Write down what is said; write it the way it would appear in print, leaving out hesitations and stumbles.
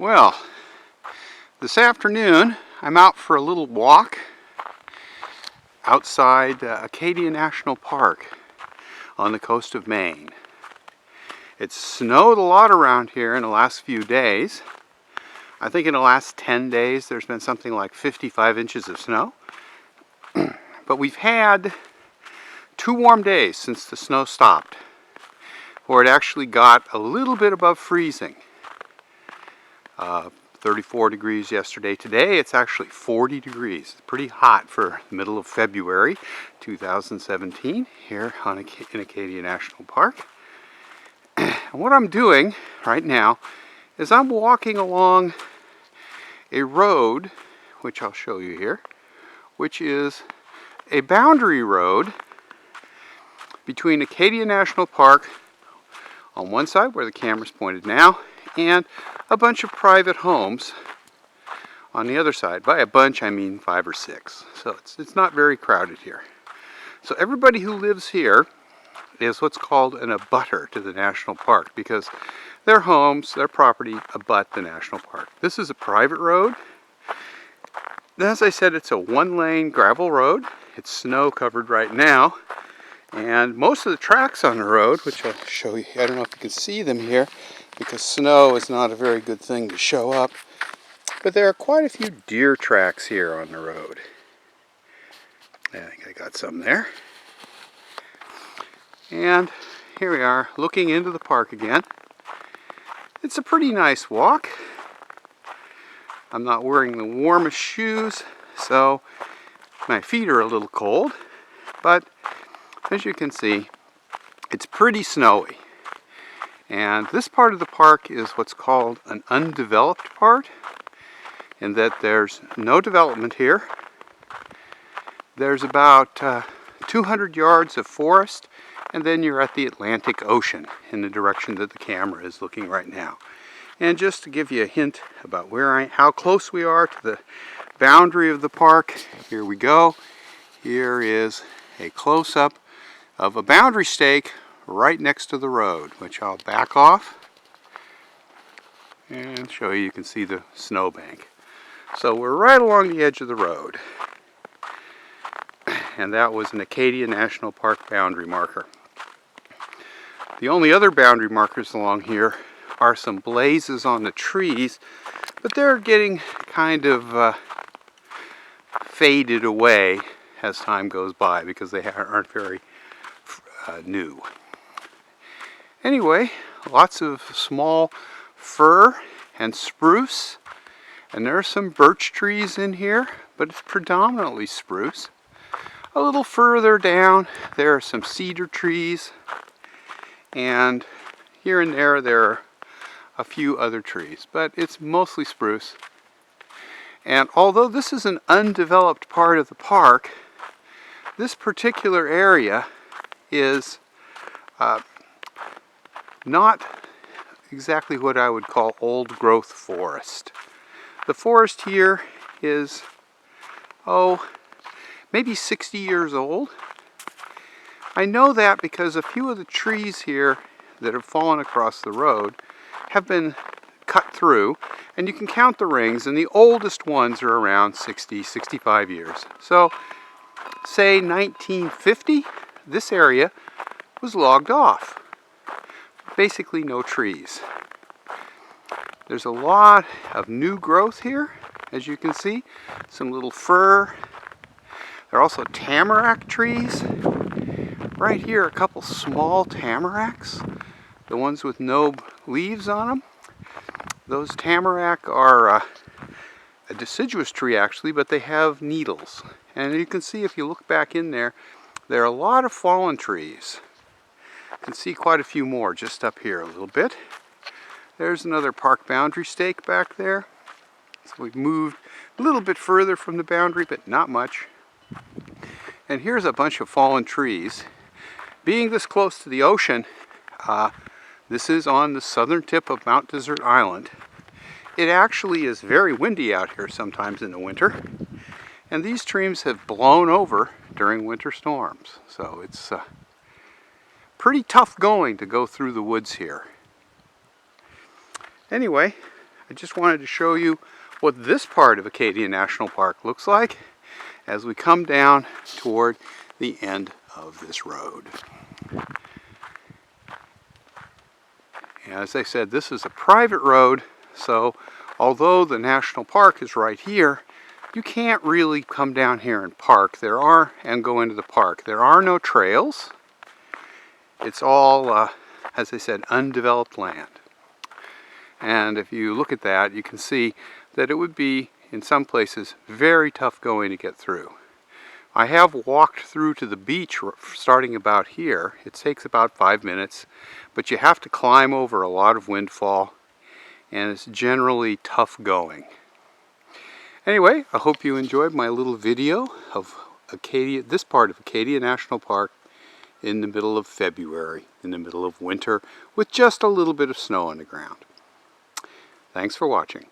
Well, this afternoon I'm out for a little walk outside Acadia National Park on the coast of Maine. It's snowed a lot around here in the last few days. I think in the last 10 days there's been something like 55 inches of snow. But we've had 2 warm days since the snow stopped, where it actually got a little bit above freezing. 34 degrees yesterday. Today it's actually 40 degrees. It's pretty hot for the middle of February 2017 here in Acadia National Park. And what I'm doing right now is I'm walking along a road, which I'll show you here, which is a boundary road between Acadia National Park on one side, where the camera's pointed now, and a bunch of private homes on the other side. By a bunch I mean 5 or 6. So it's not very crowded here. So everybody who lives here is what's called an abutter to the national park, because their homes, their property abut the national park. This is a private road. As I said, it's a 1-lane gravel road. It's snow covered right now. And most of the tracks on the road, which I'll show you, I don't know if you can see them here, because snow is not a very good thing to show up. But there are quite a few deer tracks here on the road. I think I got some there. And here we are, looking into the park again. It's a pretty nice walk. I'm not wearing the warmest shoes, so my feet are a little cold. But as you can see, it's pretty snowy. And this part of the park is what's called an undeveloped part, in that there's no development here. There's about 200 yards of forest, and then you're at the Atlantic Ocean in the direction that the camera is looking right now. And just to give you a hint about how close we are to the boundary of the park, here we go. Here is a close-up of a boundary stake right next to the road, which I'll back off and show you. You can see the snowbank. So we're right along the edge of the road, and that was an Acadia National Park boundary marker. The only other boundary markers along here are some blazes on the trees, but they're getting kind of faded away as time goes by because they aren't very new. Anyway, lots of small fir and spruce, and there are some birch trees in here, but it's predominantly spruce. A little further down there are some cedar trees, and here and there are a few other trees, but it's mostly spruce. And although this is an undeveloped part of the park, this particular area is not exactly what I would call old growth forest. The forest here is, maybe 60 years old. I know that because a few of the trees here that have fallen across the road have been cut through, and you can count the rings, and the oldest ones are around 60, 65 years. So, say 1950, this area was logged off. Basically no trees. There's a lot of new growth here, as you can see. Some little fir. There are also tamarack trees. Right here, a couple small tamaracks, the ones with no leaves on them. Those tamarack are a deciduous tree actually, but they have needles. And you can see if you look back in there, there are a lot of fallen trees. You can see quite a few more just up here a little bit. There's another park boundary stake back there. So we've moved a little bit further from the boundary, but not much. And here's a bunch of fallen trees. Being this close to the ocean, this is on the southern tip of Mount Desert Island. It actually is very windy out here sometimes in the winter. And these trees have blown over during winter storms. So it's pretty tough going to go through the woods here. Anyway, I just wanted to show you what this part of Acadia National Park looks like as we come down toward the end of this road. And as I said, this is a private road, so although the national park is right here, you can't really come down here and park. And go into the park. There are no trails. It's all, as I said, undeveloped land. And if you look at that, you can see that it would be, in some places, very tough going to get through. I have walked through to the beach starting about here. It takes about 5 minutes, but you have to climb over a lot of windfall, and it's generally tough going. Anyway, I hope you enjoyed my little video of Acadia, this part of Acadia National Park in the middle of February, in the middle of winter, with just a little bit of snow on the ground. Thanks for watching.